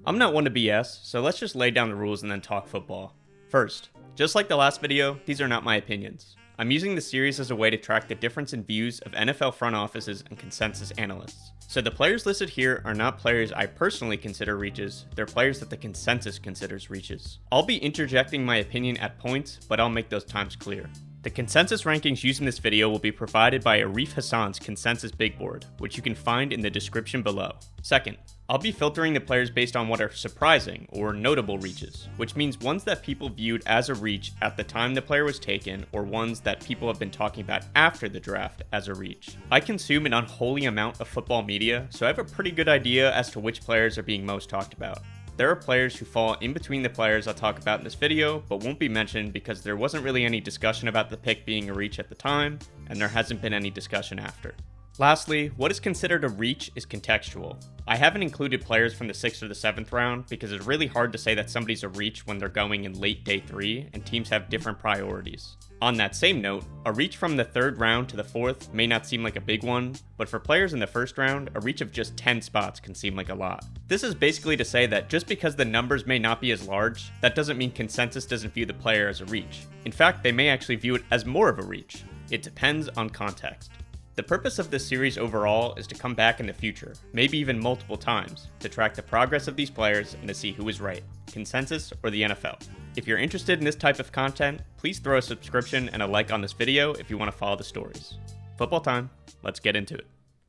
I'm not one to BS, so let's just lay down the rules and then talk football. First, just like the last video, these are not my opinions. I'm using this series as a way to track the difference in views of NFL front offices and consensus analysts. So the players listed here are not players I personally consider reaches, they're players that the consensus considers reaches. I'll be interjecting my opinion at points, but I'll make those times clear. The consensus rankings used in this video will be provided by Arif Hasaan's consensus big board, which you can find in the description below. Second, I'll be filtering the players based on what are surprising or notable reaches, which means ones that people viewed as a reach at the time the player was taken, or ones that people have been talking about after the draft as a reach. I consume an unholy amount of football media, so I have a pretty good idea as to which players are being most talked about. There are players who fall in between the players I'll talk about in this video, but won't be mentioned because there wasn't really any discussion about the pick being a reach at the time, and there hasn't been any discussion after. Lastly, what is considered a reach is contextual. I haven't included players from the 6th or the 7th round because it's really hard to say that somebody's a reach when they're going in late day 3 and teams have different priorities. On that same note, a reach from the 3rd round to the 4th may not seem like a big one, but for players in the 1st round, a reach of just 10 spots can seem like a lot. This is basically to say that just because the numbers may not be as large, that doesn't mean consensus doesn't view the player as a reach. In fact, they may actually view it as more of a reach. It depends on context. The purpose of this series overall is to come back in the future, maybe even multiple times, to track the progress of these players and to see who is right, consensus or the NFL. If you're interested in this type of content, please throw a subscription and a like on this video if you want to follow the stories. Football time, let's get into it.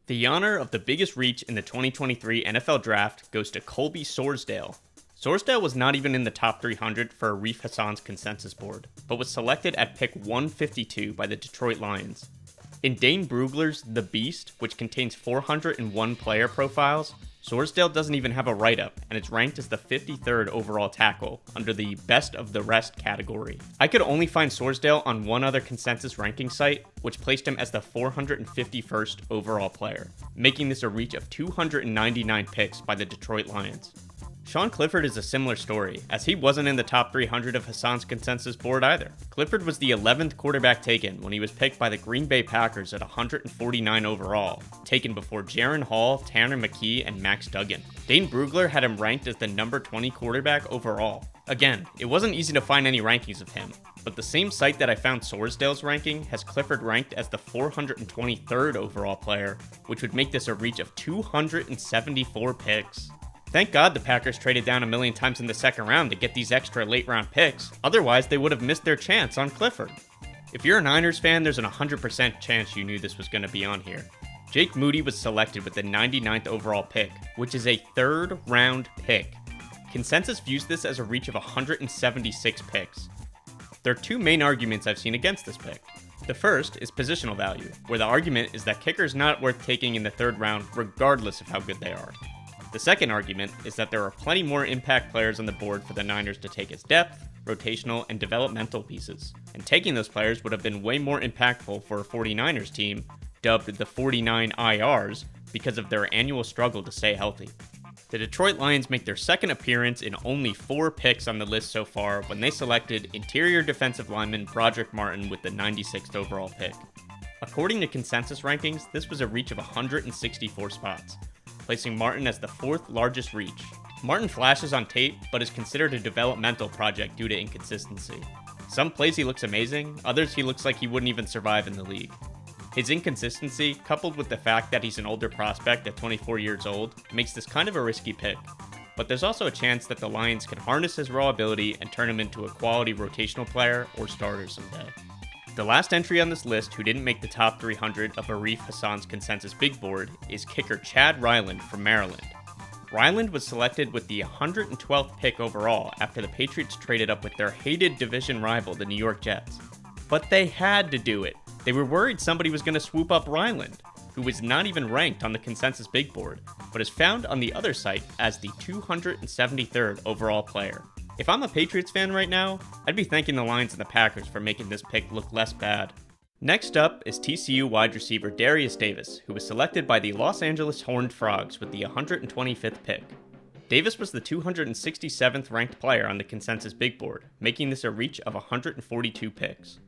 The honor of the biggest reach in the 2023 NFL Draft goes to Colby Swordsdale. Swordsdale was not even in the top 300 for Arif Hasaan's consensus board, but was selected at pick 152 by the Detroit Lions. In Dane Brugler's The Beast, which contains 401 player profiles, Swordsdale doesn't even have a write-up, and it's ranked as the 53rd overall tackle, under the best of the rest category. I could only find Swordsdale on one other consensus ranking site, which placed him as the 451st overall player, making this a reach of 299 picks by the Detroit Lions. Sean Clifford is a similar story, as he wasn't in the top 300 of Hasaan's consensus board either. Clifford was the 11th quarterback taken when he was picked by the Green Bay Packers at 149 overall, taken before Jaron Hall, Tanner McKee, and Max Duggan. Dane Brugler had him ranked as the number 20 quarterback overall. Again, it wasn't easy to find any rankings of him, but the same site that I found Swordsdale's ranking has Clifford ranked as the 423rd overall player, which would make this a reach of 274 picks. Thank God the Packers traded down a million times in the 2nd round to get these extra late round picks, otherwise they would have missed their chance on Clifford. If you're a Niners fan, there's an 100% chance you knew this was going to be on here. Jake Moody was selected with the 99th overall pick, which is a 3rd round pick. Consensus views this as a reach of 176 picks. There are two main arguments I've seen against this pick. The first is positional value, where the argument is that kicker's not worth taking in the 3rd round regardless of how good they are. The second argument is that there are plenty more impact players on the board for the Niners to take as depth, rotational, and developmental pieces, and taking those players would have been way more impactful for a 49ers team, dubbed the 49 IRs, because of their annual struggle to stay healthy. The Detroit Lions make their 2nd appearance in only 4 picks on the list so far when they selected interior defensive lineman Broderick Martin with the 96th overall pick. According to consensus rankings, this was a reach of 164 spots, placing Martin as the 4th largest reach. Martin flashes on tape, but is considered a developmental project due to inconsistency. Some plays he looks amazing, others he looks like he wouldn't even survive in the league. His inconsistency, coupled with the fact that he's an older prospect at 24 years old, makes this kind of a risky pick. But there's also a chance that the Lions can harness his raw ability and turn him into a quality rotational player or starter someday. The last entry on this list who didn't make the top 300 of Arif Hasaan's consensus big board is kicker Chad Ryland from Maryland. Ryland was selected with the 112th pick overall after the Patriots traded up with their hated division rival, the New York Jets. But they had to do it. They were worried somebody was going to swoop up Ryland, who was not even ranked on the consensus big board, but is found on the other site as the 273rd overall player. If I'm a Patriots fan right now, I'd be thanking the Lions and the Packers for making this pick look less bad. Next up is TCU wide receiver Darius Davis, who was selected by the Los Angeles Horned Frogs with the 125th pick. Davis was the 267th ranked player on the consensus big board, making this a reach of 142 picks.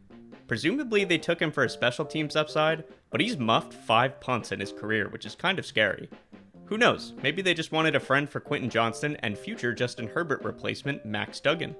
Presumably they took him for his special teams upside, but he's muffed 5 punts in his career, which is kind of scary. Who knows, maybe they just wanted a friend for Quentin Johnston and future Justin Herbert replacement Max Duggan.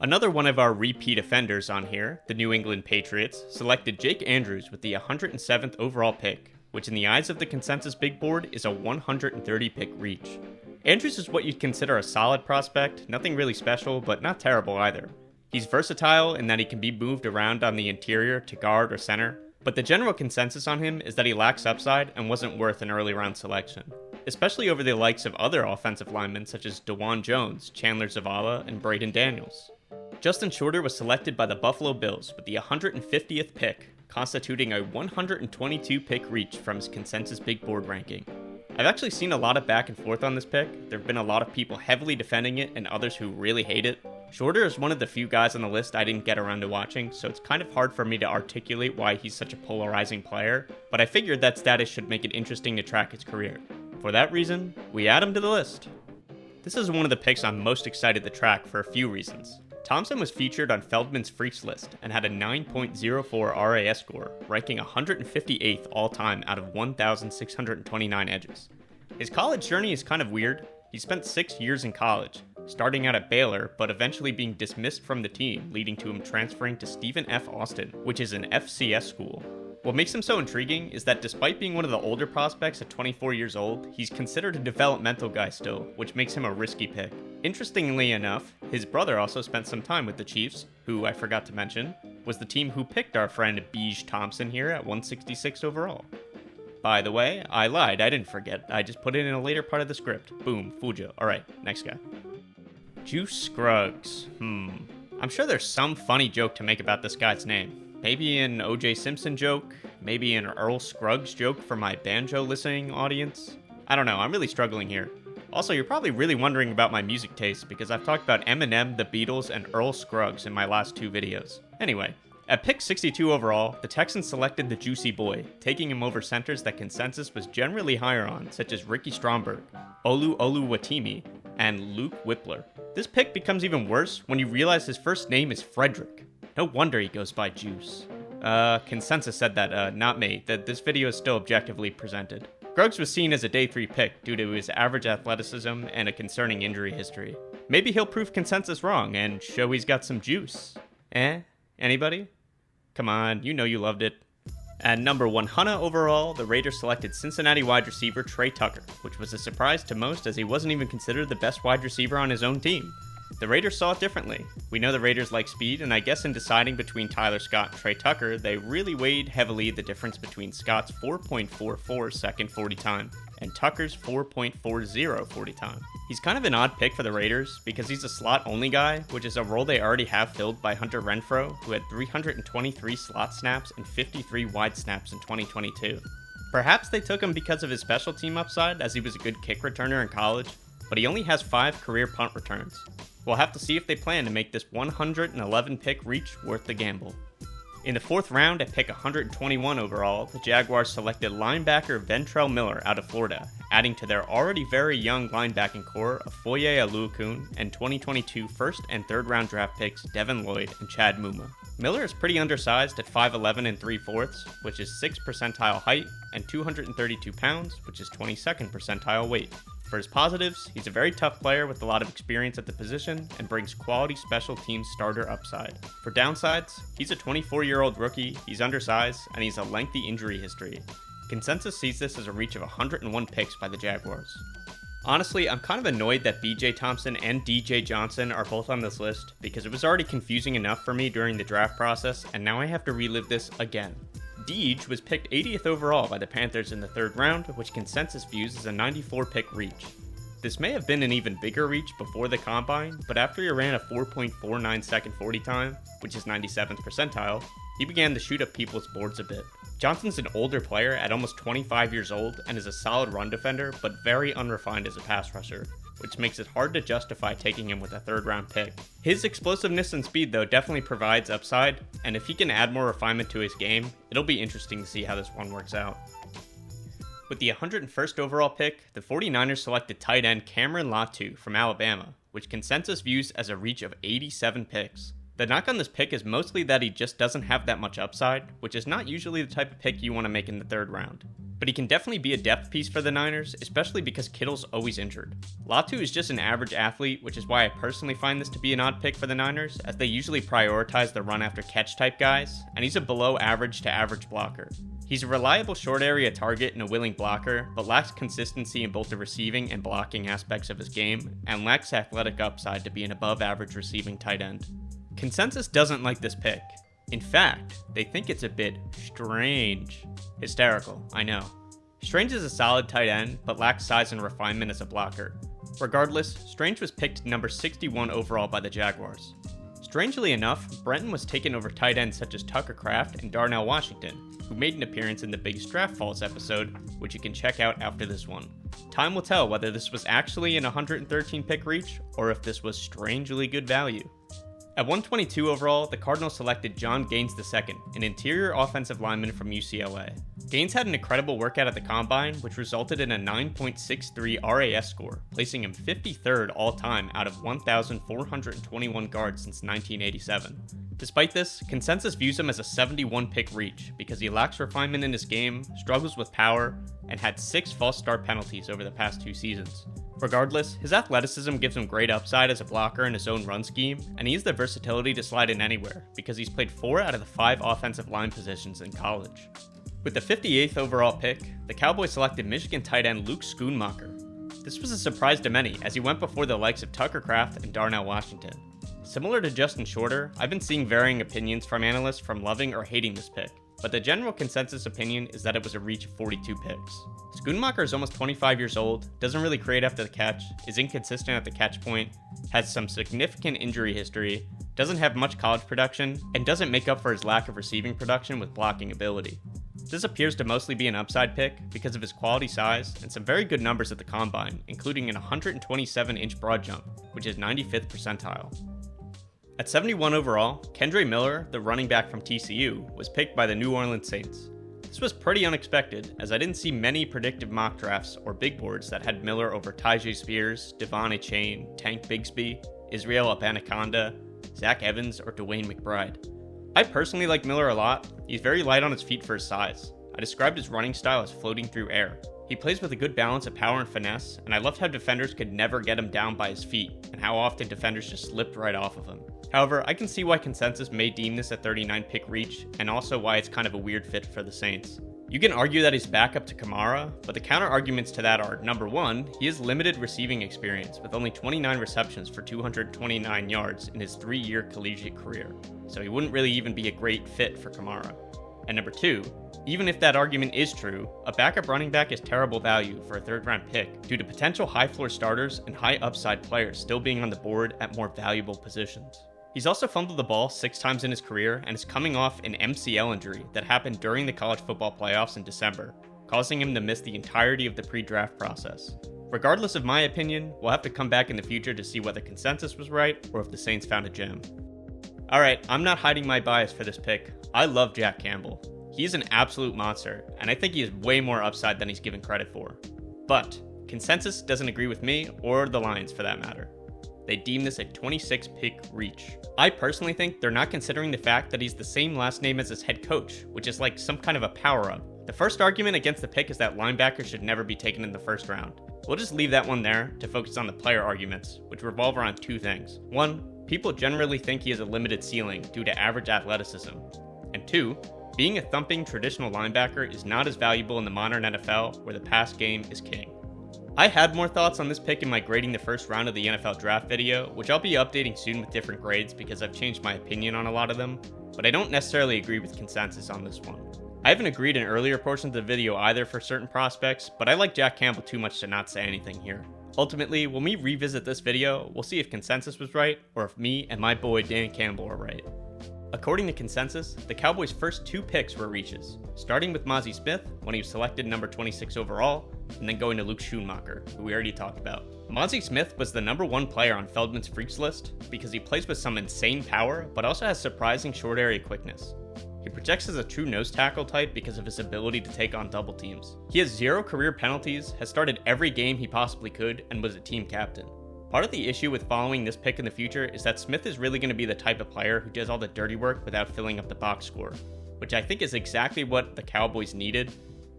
Another one of our repeat offenders on here, the New England Patriots, selected Jake Andrews with the 107th overall pick, which in the eyes of the consensus big board is a 130 pick reach. Andrews is what you'd consider a solid prospect, nothing really special, but not terrible either. He's versatile in that he can be moved around on the interior to guard or center, but the general consensus on him is that he lacks upside and wasn't worth an early round selection, especially over the likes of other offensive linemen such as DeJuan Jones, Chandler Zavala, and Braden Daniels. Justin Shorter was selected by the Buffalo Bills with the 150th pick, constituting a 122 pick reach from his consensus big board ranking. I've actually seen a lot of back and forth on this pick. There have been a lot of people heavily defending it and others who really hate it. Shorter is one of the few guys on the list I didn't get around to watching, so it's kind of hard for me to articulate why he's such a polarizing player, but I figured that status should make it interesting to track his career. For that reason, we add him to the list. This is one of the picks I'm most excited to track for a few reasons. Thompson was featured on Feldman's Freaks list and had a 9.04 RAS score, ranking 158th all-time out of 1,629 edges. His college journey is kind of weird. He spent 6 years in college, starting out at Baylor, but eventually being dismissed from the team, leading to him transferring to Stephen F. Austin, which is an FCS school. What makes him so intriguing is that despite being one of the older prospects at 24 years old, he's considered a developmental guy still, which makes him a risky pick. Interestingly enough, his brother also spent some time with the Chiefs, who, I forgot to mention, was the team who picked our friend Beige Thompson here at 166 overall. By the way, I lied, I didn't forget, I just put it in a later part of the script. Boom, Fujo. Alright, next guy. Juice Scruggs. I'm sure there's some funny joke to make about this guy's name. Maybe an O.J. Simpson joke, maybe an Earl Scruggs joke for my banjo listening audience. I don't know, I'm really struggling here. Also, you're probably really wondering about my music taste because I've talked about Eminem, the Beatles, and Earl Scruggs in my last 2 videos. Anyway, at pick 62 overall, the Texans selected the Juicy Boy, taking him over centers that consensus was generally higher on, such as Ricky Stromberg, Olu Oluwatimi, and Luke Whippler. This pick becomes even worse when you realize his first name is Frederick. No wonder he goes by Juice. Consensus said that, not me, that this video is still objectively presented. Scruggs was seen as a day 3 pick due to his average athleticism and a concerning injury history. Maybe he'll prove consensus wrong and show he's got some juice. Anybody? Come on, you know you loved it. At number 100 overall, the Raiders selected Cincinnati wide receiver Trey Tucker, which was a surprise to most as he wasn't even considered the best wide receiver on his own team. The Raiders saw it differently. We know the Raiders like speed, and I guess in deciding between Tyler Scott and Trey Tucker, they really weighed heavily the difference between Scott's 4.44 second 40 time and Tucker's 4.40 40 time. He's kind of an odd pick for the Raiders because he's a slot-only guy, which is a role they already have filled by Hunter Renfrow, who had 323 slot snaps and 53 wide snaps in 2022. Perhaps they took him because of his special team upside, as he was a good kick returner in college, but he only has 5 career punt returns. We'll have to see if they plan to make this 111 pick reach worth the gamble. In the 4th round at pick 121 overall, the Jaguars selected linebacker Ventrelle Miller out of Florida, adding to their already very young linebacking core of Foye Oluokun and 2022 1st and 3rd round draft picks Devin Lloyd and Chad Muma. Miller is pretty undersized at 5'11 3/4, which is 6th percentile height, and 232 pounds, which is 22nd percentile weight. For his positives, he's a very tough player with a lot of experience at the position and brings quality special teams starter upside. For downsides, he's a 24-year-old rookie, he's undersized, and he's a lengthy injury history. Consensus sees this as a reach of 101 picks by the Jaguars. Honestly, I'm kind of annoyed that BJ Thompson and DJ Johnson are both on this list because it was already confusing enough for me during the draft process, and now I have to relive this again. Deej was picked 80th overall by the Panthers in the 3rd round, which consensus views as a 94 pick reach. This may have been an even bigger reach before the combine, but after he ran a 4.49 second 40 time, which is 97th percentile, he began to shoot up people's boards a bit. Johnson's an older player at almost 25 years old and is a solid run defender, but very unrefined as a pass rusher, which makes it hard to justify taking him with a 3rd round pick. His explosiveness and speed though definitely provides upside, and if he can add more refinement to his game, it'll be interesting to see how this one works out. With the 101st overall pick, the 49ers selected tight end Cameron Latu from Alabama, which consensus views as a reach of 87 picks. The knock on this pick is mostly that he just doesn't have that much upside, which is not usually the type of pick you want to make in the 3rd round. but he can definitely be a depth piece for the Niners, especially because Kittle's always injured. Latu is just an average athlete, which is why I personally find this to be an odd pick for the Niners, as they usually prioritize the run after catch type guys, and he's a below average to average blocker. He's a reliable short area target and a willing blocker, but lacks consistency in both the receiving and blocking aspects of his game, and lacks athletic upside to be an above average receiving tight end. Consensus doesn't like this pick. In fact, they think it's a bit strange. Hysterical, I know. Strange is a solid tight end, but lacks size and refinement as a blocker. Regardless, Strange was picked number 61 overall by the Jaguars. Strangely enough, Brenton was taken over tight ends such as Tucker Kraft and Darnell Washington, who made an appearance in the Beige Draft Falls episode, which you can check out after this one. Time will tell whether this was actually an 113 pick reach, or if this was strangely good value. At 122 overall, the Cardinals selected John Gaines II, an interior offensive lineman from UCLA. Gaines had an incredible workout at the Combine, which resulted in a 9.63 RAS score, placing him 53rd all-time out of 1,421 guards since 1987. Despite this, consensus views him as a 71-pick reach because he lacks refinement in his game, struggles with power, and had 6 false start penalties over the past 2 seasons. Regardless, his athleticism gives him great upside as a blocker in his own run scheme, and he has the versatility to slide in anywhere because he's played 4 out of the 5 offensive line positions in college. With the 58th overall pick, the Cowboys selected Michigan tight end Luke Schoonmaker. This was a surprise to many as he went before the likes of Tucker Kraft and Darnell Washington. Similar to Justin Shorter, I've been seeing varying opinions from analysts from loving or hating this pick, but the general consensus opinion is that it was a reach of 42 picks. Schoonmaker is almost 25 years old, doesn't really create after the catch, is inconsistent at the catch point, has some significant injury history, doesn't have much college production, and doesn't make up for his lack of receiving production with blocking ability. This appears to mostly be an upside pick because of his quality size and some very good numbers at the Combine, including an 127-inch broad jump, which is 95th percentile. At 71 overall, Kendra Miller, the running back from TCU, was picked by the New Orleans Saints. This was pretty unexpected, as I didn't see many predictive mock drafts or big boards that had Miller over Tyjae Spears, Devon Achane, Tank Bigsby, Israel Abanikanda, Zach Evans, or Dwayne McBride. I personally like Miller a lot. He's very light on his feet for his size. I described his running style as floating through air. He plays with a good balance of power and finesse, and I loved how defenders could never get him down by his feet, and how often defenders just slipped right off of him. However, I can see why consensus may deem this a 39 pick reach, and also why it's kind of a weird fit for the Saints. You can argue that he's backup to Kamara, but the counter arguments to that are, number 1, he has limited receiving experience with only 29 receptions for 229 yards in his 3-year collegiate career, so he wouldn't really even be a great fit for Kamara. And number 2, even if that argument is true, a backup running back is terrible value for a 3rd-round pick due to potential high-floor starters and high-upside players still being on the board at more valuable positions. He's also fumbled the ball 6 times in his career and is coming off an MCL injury that happened during the college football playoffs in December, causing him to miss the entirety of the pre-draft process. Regardless of my opinion, we'll have to come back in the future to see whether consensus was right or if the Saints found a gem. Alright, I'm not hiding my bias for this pick. I love Jack Campbell. He's an absolute monster, and I think he has way more upside than he's given credit for. But consensus doesn't agree with me, or the Lions for that matter. They deem this a 26-pick reach. I personally think they're not considering the fact that he's the same last name as his head coach, which is like some kind of a power-up. The first argument against the pick is that linebackers should never be taken in the first round. We'll just leave that one there to focus on the player arguments, which revolve around 2 things. 1, people generally think he has a limited ceiling due to average athleticism. And 2, being a thumping traditional linebacker is not as valuable in the modern NFL where the pass game is king. I had more thoughts on this pick in my grading the first round of the NFL draft video, which I'll be updating soon with different grades because I've changed my opinion on a lot of them, but I don't necessarily agree with consensus on this one. I haven't agreed in earlier portions of the video either for certain prospects, but I like Jack Campbell too much to not say anything here. Ultimately, when we revisit this video, we'll see if consensus was right, or if me and my boy Dan Campbell are right. According to consensus, the Cowboys' first 2 picks were reaches, starting with Mozzie Smith when he was selected number 26 overall, and then going to Luke Schoonmaker, who we already talked about. Mozzie Smith was the number 1 player on Feldman's Freaks list because he plays with some insane power, but also has surprising short area quickness. He projects as a true nose tackle type because of his ability to take on double teams. He has 0 career penalties, has started every game he possibly could, and was a team captain. Part of the issue with following this pick in the future is that Smith is really going to be the type of player who does all the dirty work without filling up the box score, which I think is exactly what the Cowboys needed,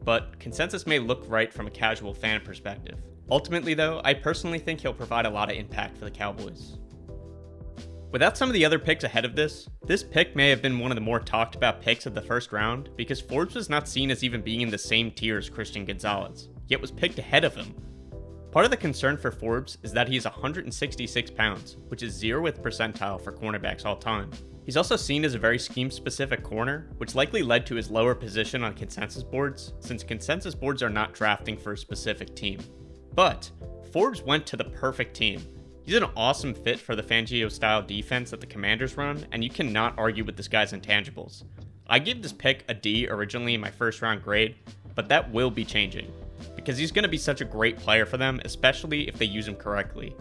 but consensus may look right from a casual fan perspective. Ultimately though, I personally think he'll provide a lot of impact for the Cowboys. Without some of the other picks ahead of this pick may have been one of the more talked about picks of the first round because Forbes was not seen as even being in the same tier as Christian Gonzalez, yet was picked ahead of him. Part of the concern for Forbes is that he is 166 pounds, which is 0th percentile for cornerbacks all time. He's also seen as a very scheme-specific corner, which likely led to his lower position on consensus boards, since consensus boards are not drafting for a specific team. But Forbes went to the perfect team. He's an awesome fit for the Fangio-style defense that the Commanders run, and you cannot argue with this guy's intangibles. I gave this pick a D originally in my first round grade, but that will be changing, because he's going to be such a great player for them, especially if they use him correctly.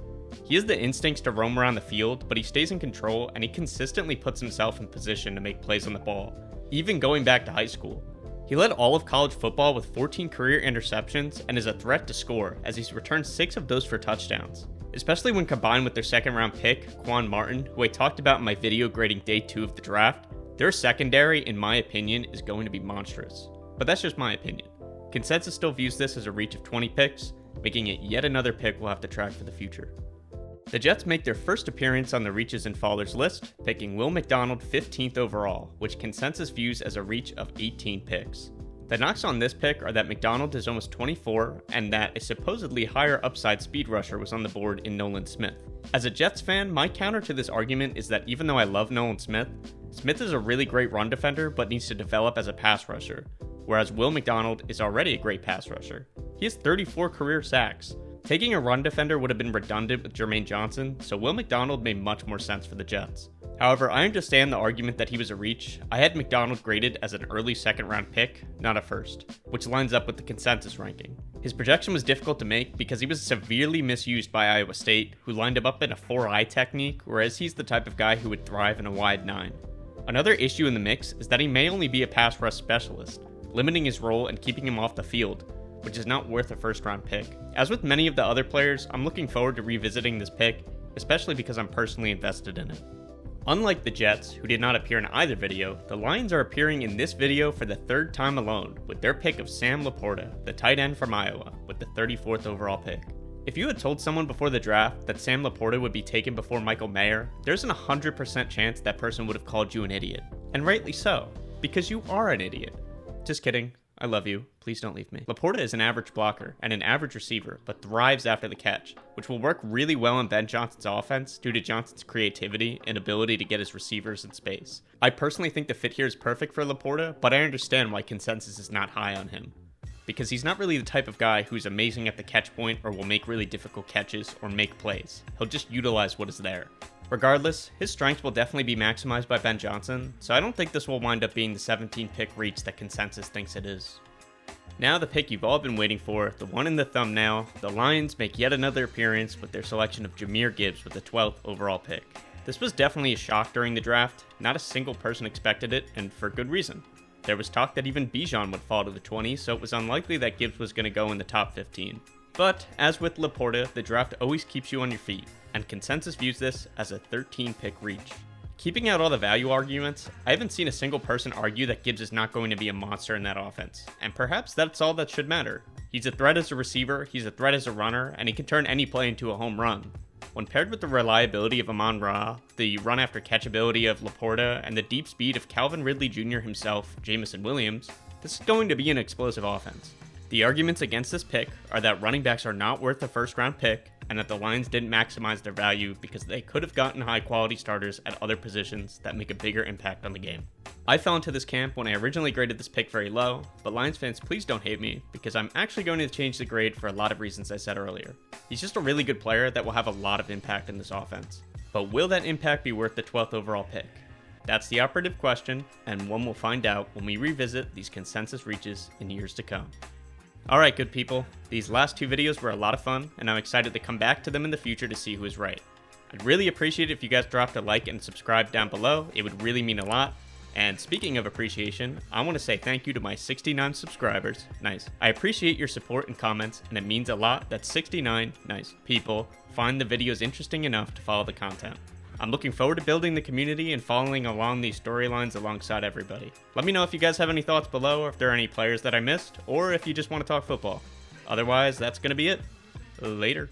He has the instincts to roam around the field, but he stays in control and he consistently puts himself in position to make plays on the ball, even going back to high school. He led all of college football with 14 career interceptions and is a threat to score as he's returned 6 of those for touchdowns. Especially when combined with their second round pick, Quan Martin, who I talked about in my video grading day 2 of the draft, their secondary, in my opinion, is going to be monstrous. But that's just my opinion. Consensus still views this as a reach of 20 picks, making it yet another pick we'll have to track for the future. The Jets make their first appearance on the reaches and fallers list, picking Will McDonald 15th overall, which consensus views as a reach of 18 picks. The knocks on this pick are that McDonald is almost 24 and that a supposedly higher upside speed rusher was on the board in Nolan Smith. As a Jets fan, my counter to this argument is that even though I love Nolan Smith, Smith is a really great run defender but needs to develop as a pass rusher, whereas Will McDonald is already a great pass rusher. He has 34 career sacks. Taking a run defender would have been redundant with Jermaine Johnson, so Will McDonald made much more sense for the Jets. However, I understand the argument that he was a reach. I had McDonald graded as an early second round pick, not a first, which lines up with the consensus ranking. His projection was difficult to make because he was severely misused by Iowa State, who lined him up in a 4-eye technique, whereas he's the type of guy who would thrive in a wide 9. Another issue in the mix is that he may only be a pass rush specialist, limiting his role and keeping him off the field, which is not worth a first round pick. As with many of the other players, I'm looking forward to revisiting this pick, especially because I'm personally invested in it. Unlike the Jets, who did not appear in either video, the Lions are appearing in this video for the 3rd time alone, with their pick of Sam Laporta, the tight end from Iowa, with the 34th overall pick. If you had told someone before the draft that Sam Laporta would be taken before Michael Mayer, there's an 100% chance that person would have called you an idiot. And rightly so, because you are an idiot. Just kidding. I love you. Please don't leave me. Laporta is an average blocker and an average receiver, but thrives after the catch, which will work really well in Ben Johnson's offense due to Johnson's creativity and ability to get his receivers in space. I personally think the fit here is perfect for Laporta, but I understand why consensus is not high on him, because he's not really the type of guy who's amazing at the catch point or will make really difficult catches or make plays. He'll just utilize what is there. Regardless, his strengths will definitely be maximized by Ben Johnson, so I don't think this will wind up being the 17th pick reach that consensus thinks it is. Now the pick you've all been waiting for, the one in the thumbnail, the Lions make yet another appearance with their selection of Jamir Gibbs with the 12th overall pick. This was definitely a shock during the draft, not a single person expected it, and for good reason. There was talk that even Bijan would fall to the 20s, so it was unlikely that Gibbs was going to go in the top 15. But, as with Laporta, the draft always keeps you on your feet, and consensus views this as a 13-pick reach. Keeping out all the value arguments, I haven't seen a single person argue that Gibbs is not going to be a monster in that offense, and perhaps that's all that should matter. He's a threat as a receiver, he's a threat as a runner, and he can turn any play into a home run. When paired with the reliability of Amon-Ra, the run-after-catch ability of Laporta, and the deep speed of Calvin Ridley Jr. himself, Jameson Williams, this is going to be an explosive offense. The arguments against this pick are that running backs are not worth a first-round pick, and that the Lions didn't maximize their value because they could have gotten high-quality starters at other positions that make a bigger impact on the game. I fell into this camp when I originally graded this pick very low, but Lions fans, please don't hate me, because I'm actually going to change the grade for a lot of reasons I said earlier. He's just a really good player that will have a lot of impact in this offense. But will that impact be worth the 12th overall pick? That's the operative question, and one we'll find out when we revisit these consensus reaches in years to come. Alright good people, these last 2 videos were a lot of fun, and I'm excited to come back to them in the future to see who is right. I'd really appreciate it if you guys dropped a like and subscribe down below, it would really mean a lot. And speaking of appreciation, I want to say thank you to my 69 subscribers. Nice. I appreciate your support and comments, and it means a lot that 69 nice people find the videos interesting enough to follow the content. I'm looking forward to building the community and following along these storylines alongside everybody. Let me know if you guys have any thoughts below, or if there are any players that I missed, or if you just want to talk football. Otherwise, that's going to be it. Later.